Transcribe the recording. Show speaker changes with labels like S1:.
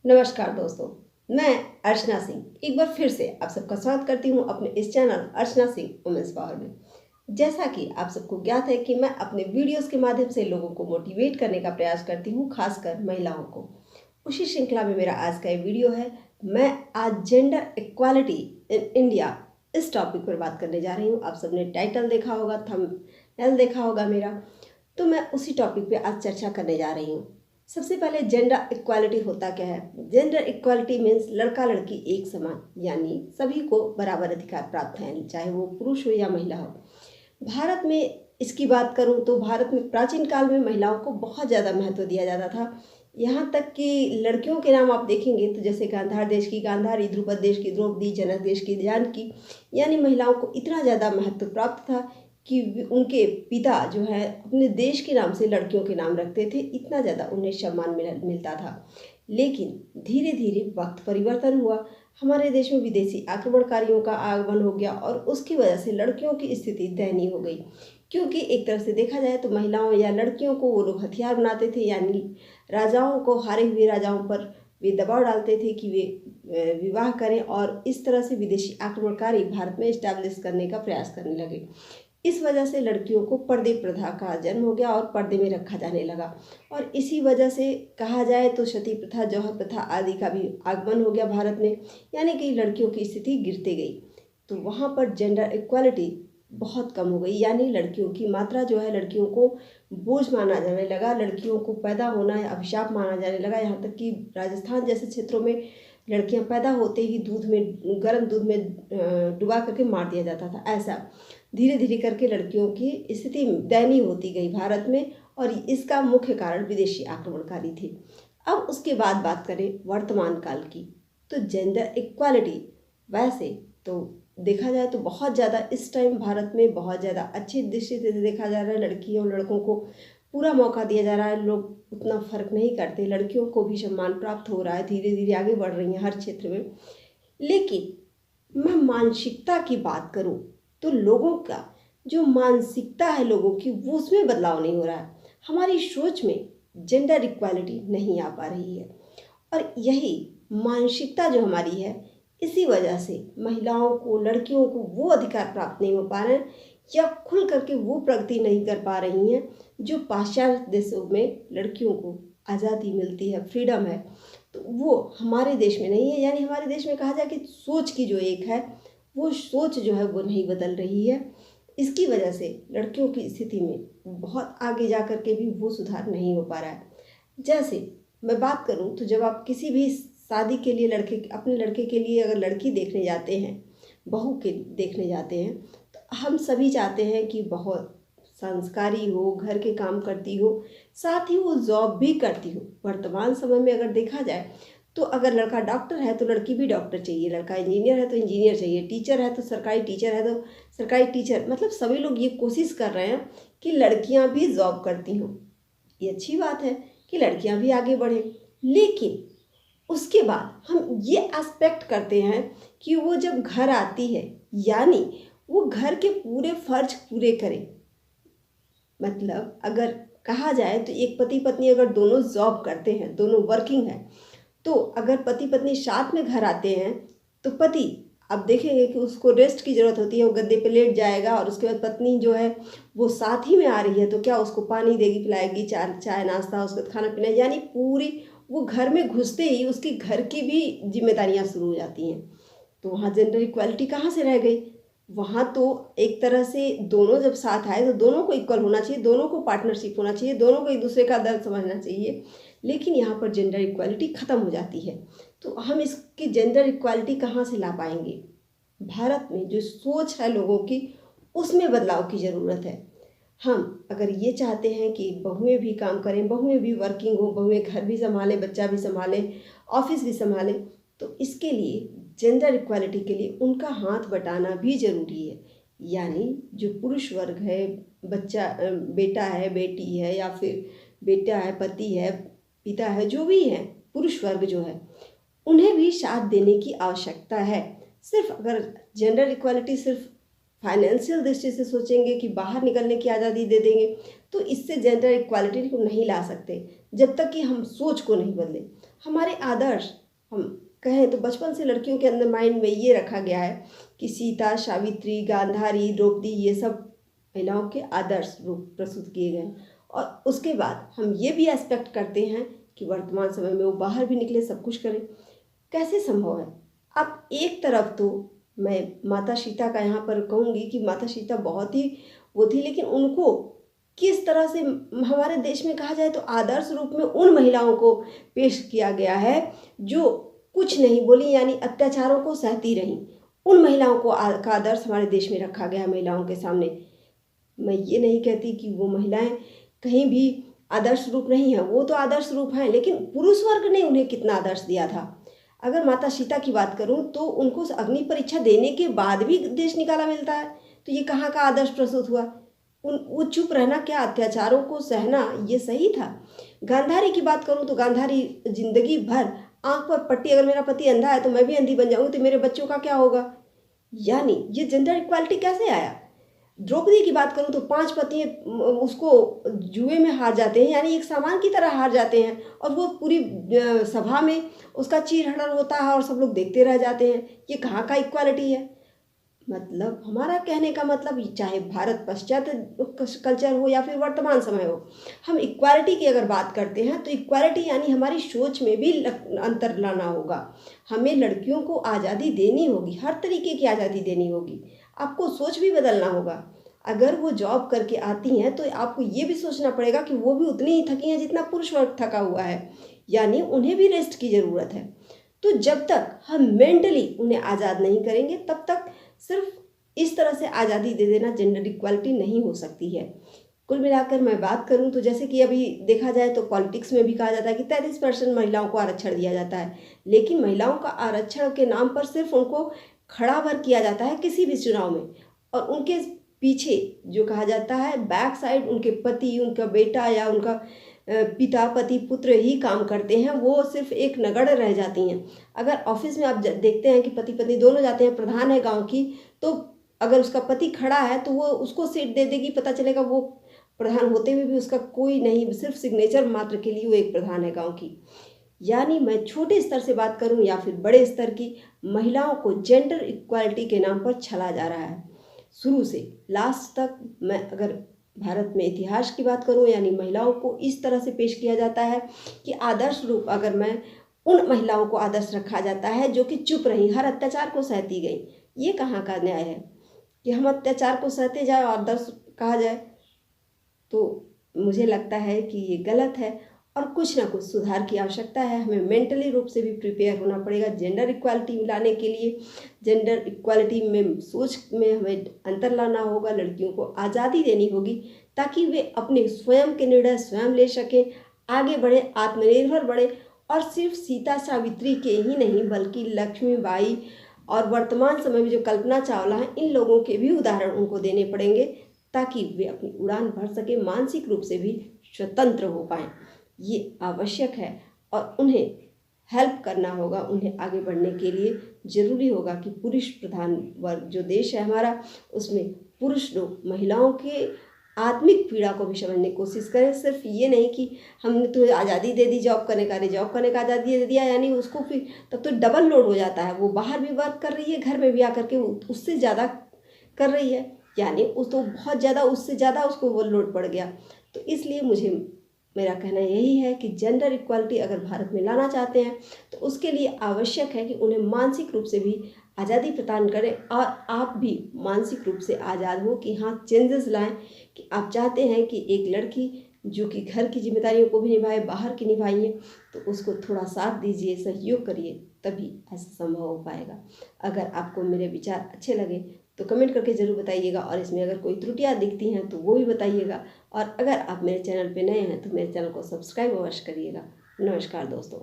S1: नमस्कार दोस्तों, मैं अर्चना सिंह एक बार फिर से आप सबका स्वागत करती हूँ अपने इस channel Archana Singh women's power में। जैसा कि आप सबको ज्ञात है कि मैं अपने वीडियोस के माध्यम से लोगों को मोटिवेट करने का प्रयास करती हूँ, खासकर महिलाओं को। उसी श्रृंखला में मेरा आज का ये वीडियो है। मैं आज जेंडर इक्वालिटी इन इंडिया इस टॉपिक पर बात करने जा रही हूँ। आप सबने टाइटल देखा होगा, थंबनेल देखा होगा मेरा, तो मैं उसी टॉपिक पे आज चर्चा करने जा रही हूँ। सबसे पहले जेंडर इक्वालिटी होता क्या है? जेंडर इक्वालिटी मीन्स लड़का लड़की एक समान, यानी सभी को बराबर अधिकार प्राप्त हैं, चाहे वो पुरुष हो या महिला हो। भारत में इसकी बात करूं तो भारत में प्राचीन काल में महिलाओं को बहुत ज़्यादा महत्व दिया जाता था। यहाँ तक कि लड़कियों के नाम आप देखेंगे तो जैसे गांधार देश की गांधारी, ध्रुपद देश की द्रौपदी, जनक देश की जानकी, यानी महिलाओं को इतना ज़्यादा महत्व प्राप्त था कि उनके पिता जो है अपने देश के नाम से लड़कियों के नाम रखते थे। इतना ज़्यादा उन्हें सम्मान मिलता था। लेकिन धीरे धीरे वक्त परिवर्तन हुआ, हमारे देश में विदेशी आक्रमणकारियों का आगमन हो गया और उसकी वजह से लड़कियों की स्थिति दयनीय हो गई। क्योंकि एक तरह से देखा जाए तो महिलाओं या लड़कियों को वो लोग हथियार बनाते थे, यानी राजाओं को, हारे हुए राजाओं पर वे दबाव डालते थे कि वे विवाह करें, और इस तरह से विदेशी आक्रमणकारी भारत में इस्टेब्लिश करने का प्रयास करने लगे। इस वजह से लड़कियों को पर्दे प्रथा का जन्म हो गया और पर्दे में रखा जाने लगा। और इसी वजह से कहा जाए तो सती प्रथा, जौहर प्रथा आदि का भी आगमन हो गया भारत में, यानी कि लड़कियों की स्थिति गिरते गई। तो वहाँ पर जेंडर इक्वालिटी बहुत कम हो गई, यानी लड़कियों की मात्रा जो है, लड़कियों को बोझ माना जाने लगा, लड़कियों को पैदा होना या अभिशाप माना जाने लगा। यहाँ तक कि राजस्थान जैसे क्षेत्रों में लड़कियां पैदा होते ही गर्म दूध में डुबा करके मार दिया जाता था। ऐसा धीरे धीरे करके लड़कियों की स्थिति दयनीय होती गई भारत में, और इसका मुख्य कारण विदेशी आक्रमणकारी थे। अब उसके बाद बात करें वर्तमान काल की, तो जेंडर इक्वालिटी वैसे तो देखा जाए तो बहुत ज़्यादा इस टाइम भारत में बहुत ज़्यादा अच्छी दृष्टि से देखा जा रहा है। लड़कियों और लड़कों को पूरा मौका दिया जा रहा है, लोग उतना फ़र्क नहीं करते, लड़कियों को भी सम्मान प्राप्त हो रहा है, धीरे धीरे आगे बढ़ रही हैं हर क्षेत्र में। लेकिन मैं मानसिकता की बात करूं तो लोगों का जो मानसिकता है लोगों की, वो उसमें बदलाव नहीं हो रहा है। हमारी सोच में जेंडर इक्वालिटी नहीं आ पा रही है, और यही मानसिकता जो हमारी है, इसी वजह से महिलाओं को, लड़कियों को वो अधिकार प्राप्त नहीं हो पा रहे हैं, या खुल करके वो प्रगति नहीं कर पा रही हैं जो पाश्चात्य देशों में लड़कियों को आज़ादी मिलती है, फ्रीडम है। तो वो हमारे देश में नहीं है। यानी हमारे देश में कहा जाए कि सोच की जो एक है, वो सोच जो है वो नहीं बदल रही है। इसकी वजह से लड़कियों की स्थिति में बहुत आगे जा कर के भी वो सुधार नहीं हो पा रहा है। जैसे मैं बात करूं तो जब आप किसी भी शादी के लिए अपने लड़के के लिए अगर लड़की देखने जाते हैं, बहू के देखने जाते हैं, तो हम सभी चाहते हैं कि बहुत संस्कारी हो, घर के काम करती हो, साथ ही वो जॉब भी करती हो। वर्तमान समय में अगर देखा जाए तो अगर लड़का डॉक्टर है तो लड़की भी डॉक्टर चाहिए, लड़का इंजीनियर है तो इंजीनियर चाहिए, टीचर है तो सरकारी टीचर है तो सरकारी टीचर, मतलब सभी लोग ये कोशिश कर रहे हैं कि लड़कियां भी जॉब करती हों। ये अच्छी बात है कि लड़कियां भी आगे बढ़ें, लेकिन उसके बाद हम ये एस्पेक्ट करते हैं कि वो जब घर आती है, यानी वो घर के पूरे फर्ज पूरे करे। मतलब अगर कहा जाए तो एक पति पत्नी अगर दोनों जॉब करते हैं, दोनों वर्किंग है, तो अगर पति पत्नी साथ में घर आते हैं तो पति, आप देखेंगे कि उसको रेस्ट की ज़रूरत होती है, वो गद्दे पे लेट जाएगा, और उसके बाद पत्नी जो है वो साथ ही में आ रही है तो क्या उसको पानी देगी, पिलाएगी, चाय नाश्ता, उसके बाद खाना पीना, यानी पूरी वो घर में घुसते ही उसकी घर की भी जिम्मेदारियां शुरू हो जाती हैं। तो वहाँ जेंडर इक्वालिटी कहाँ से रह गई? वहाँ तो एक तरह से दोनों जब साथ आए तो दोनों को इक्वल होना चाहिए, दोनों को पार्टनरशिप होना चाहिए, दोनों को एक दूसरे का दर्द समझना चाहिए। लेकिन यहाँ पर जेंडर इक्वालिटी ख़त्म हो जाती है। तो हम इसकी जेंडर इक्वालिटी कहाँ से ला पाएंगे? भारत में जो सोच है लोगों की, उसमें बदलाव की ज़रूरत है। हम अगर ये चाहते हैं कि बहुएं भी काम करें, बहुएं भी वर्किंग हो, बहुएं घर भी संभालें, बच्चा भी संभालें, ऑफिस भी संभालें, तो इसके लिए जेंडर इक्वालिटी के लिए उनका हाथ बटाना भी ज़रूरी है। यानी जो पुरुष वर्ग है, बच्चा, बेटा है, बेटी है, या फिर बेटा है, पति है, पिता है, जो भी है, पुरुष वर्ग जो है, उन्हें भी साथ देने की आवश्यकता है। सिर्फ अगर जेंडर इक्वालिटी सिर्फ फाइनेंशियल दृष्टि से सोचेंगे कि बाहर निकलने की आज़ादी दे देंगे, तो इससे जेंडर इक्वालिटी को नहीं ला सकते जब तक कि हम सोच को नहीं बदलें। हमारे आदर्श हम कहें तो बचपन से लड़कियों के अंदर माइंड में ये रखा गया है कि सीता, सावित्री, गांधारी, द्रौपदी ये सब महिलाओं के आदर्श रूप प्रस्तुत किए गए। और उसके बाद हम ये भी एक्सपेक्ट करते हैं कि वर्तमान समय में वो बाहर भी निकले, सब कुछ करें। कैसे संभव है? अब एक तरफ तो मैं माता सीता का यहाँ पर कहूँगी कि माता सीता बहुत ही वो थी, लेकिन उनको किस तरह से हमारे देश में कहा जाए तो आदर्श रूप में उन महिलाओं को पेश किया गया है जो कुछ नहीं बोली, यानी अत्याचारों को सहती रहीं। उन महिलाओं को का आदर्श हमारे देश में रखा गया महिलाओं के सामने। मैं ये नहीं कहती कि वो महिलाएं कहीं भी आदर्श रूप नहीं है, वो तो आदर्श रूप हैं, लेकिन पुरुष वर्ग ने उन्हें कितना आदर्श दिया था। अगर माता सीता की बात करूं तो उनको अग्नि परीक्षा देने के बाद भी देश निकाला मिलता है, तो ये कहाँ का आदर्श प्रस्तुत हुआ? वो चुप रहना, क्या अत्याचारों को सहना ये सही था? गांधारी की बात करूं तो गांधारी जिंदगी भर आंख पर पट्टी, अगर मेरा पति अंधा है तो मैं भी अंधी बन जाऊंगी, तो मेरे बच्चों का क्या होगा? यानी ये जेंडर इक्वालिटी कैसे आया? द्रौपदी की बात करूं तो 5 पति उसको जुए में हार जाते हैं, यानी एक सामान की तरह हार जाते हैं, और वो पूरी सभा में उसका चीर-हरण होता है और सब लोग देखते रह जाते हैं। ये कहाँ का इक्वालिटी है? मतलब हमारा कहने का मतलब, चाहे भारत पाश्चात्य कल्चर हो या फिर वर्तमान समय हो, हम इक्वालिटी की अगर बात करते हैं तो इक्वालिटी यानी हमारी सोच में भी अंतर लाना होगा। हमें लड़कियों को आज़ादी देनी होगी, हर तरीके की आज़ादी देनी होगी। आपको सोच भी बदलना होगा। अगर वो जॉब करके आती हैं तो आपको ये भी सोचना पड़ेगा कि वो भी उतनी ही थकी हैं जितना पुरुष वर्ग थका हुआ है, यानी उन्हें भी रेस्ट की ज़रूरत है। तो जब तक हम मेंटली उन्हें आज़ाद नहीं करेंगे तब तक सिर्फ इस तरह से आज़ादी दे देना जेंडर इक्वालिटी नहीं हो सकती है। कुल मिलाकर मैं बात करूं तो जैसे कि अभी देखा जाए तो पॉलिटिक्स में भी कहा जाता है कि 33% महिलाओं को आरक्षण दिया जाता है, लेकिन महिलाओं का आरक्षण के नाम पर सिर्फ उनको खड़ा भर किया जाता है किसी भी चुनाव में, और उनके पीछे जो कहा जाता है बैक साइड उनके पति, उनका बेटा या उनका पिता, पति, पुत्र ही काम करते हैं, वो सिर्फ एक नगण्य रह जाती हैं। अगर ऑफिस में आप देखते हैं कि पति पत्नी दोनों जाते हैं, प्रधान है गांव की, तो अगर उसका पति खड़ा है तो वो उसको सीट दे देगी, पता चलेगा वो प्रधान होते हुए भी उसका कोई नहीं, सिर्फ सिग्नेचर मात्र के लिए वो एक प्रधान है गाँव की। यानी मैं छोटे स्तर से बात करूं या फिर बड़े स्तर की, महिलाओं को जेंडर इक्वालिटी के नाम पर छला जा रहा है शुरू से लास्ट तक। मैं अगर भारत में इतिहास की बात करूं, यानी महिलाओं को इस तरह से पेश किया जाता है कि आदर्श रूप, अगर मैं उन महिलाओं को आदर्श रखा जाता है जो कि चुप रही, हर अत्याचार को सहती गई। ये कहाँ का न्याय है कि हम अत्याचार को सहते जाए और आदर्श कहा जाए? तो मुझे लगता है कि ये गलत है और कुछ ना कुछ सुधार की आवश्यकता है। हमें मेंटली रूप से भी प्रिपेयर होना पड़ेगा जेंडर इक्वालिटी लाने के लिए। जेंडर इक्वालिटी में सोच में हमें अंतर लाना होगा, लड़कियों को आज़ादी देनी होगी ताकि वे अपने स्वयं के निर्णय स्वयं ले सकें, आगे बढ़े, आत्मनिर्भर बढ़े। और सिर्फ सीता सावित्री के ही नहीं बल्कि लक्ष्मीबाई और वर्तमान समय में जो कल्पना चावला हैं, इन लोगों के भी उदाहरण उनको देने पड़ेंगे ताकि वे अपनी उड़ान भर सके, मानसिक रूप से भी स्वतंत्र हो पाएँ। ये आवश्यक है और उन्हें हेल्प करना होगा। उन्हें आगे बढ़ने के लिए ज़रूरी होगा कि पुरुष प्रधान वर्ग जो देश है हमारा, उसमें पुरुष लोग महिलाओं के आत्मिक पीड़ा को भी समझने की कोशिश करें। सिर्फ ये नहीं कि हमने तो आज़ादी दे दी जॉब करने का, जॉब करने का आज़ादी दे दिया, यानी उसको फिर तब तो डबल लोड हो जाता है। वो बाहर भी वर्क कर रही है, घर में भी आकर के उससे ज़्यादा कर रही है, यानी उस तो बहुत ज़्यादा, उससे ज़्यादा उसको वो लोड पड़ गया। तो इसलिए मेरा कहना यही है कि जेंडर इक्वालिटी अगर भारत में लाना चाहते हैं तो उसके लिए आवश्यक है कि उन्हें मानसिक रूप से भी आज़ादी प्रदान करें और आप भी मानसिक रूप से आज़ाद हो कि हाँ, चेंजेस लाएं कि आप चाहते हैं कि एक लड़की जो कि घर की जिम्मेदारियों को भी निभाए, बाहर की निभाइए, तो उसको थोड़ा साथ दीजिए, सहयोग करिए, तभी ऐसा संभव हो पाएगा। अगर आपको मेरे विचार अच्छे लगे तो कमेंट करके ज़रूर बताइएगा, और इसमें अगर कोई त्रुटियां दिखती हैं तो वो भी बताइएगा। और अगर आप मेरे चैनल पे नए हैं तो मेरे चैनल को सब्सक्राइब अवश्य करिएगा। नमस्कार दोस्तों।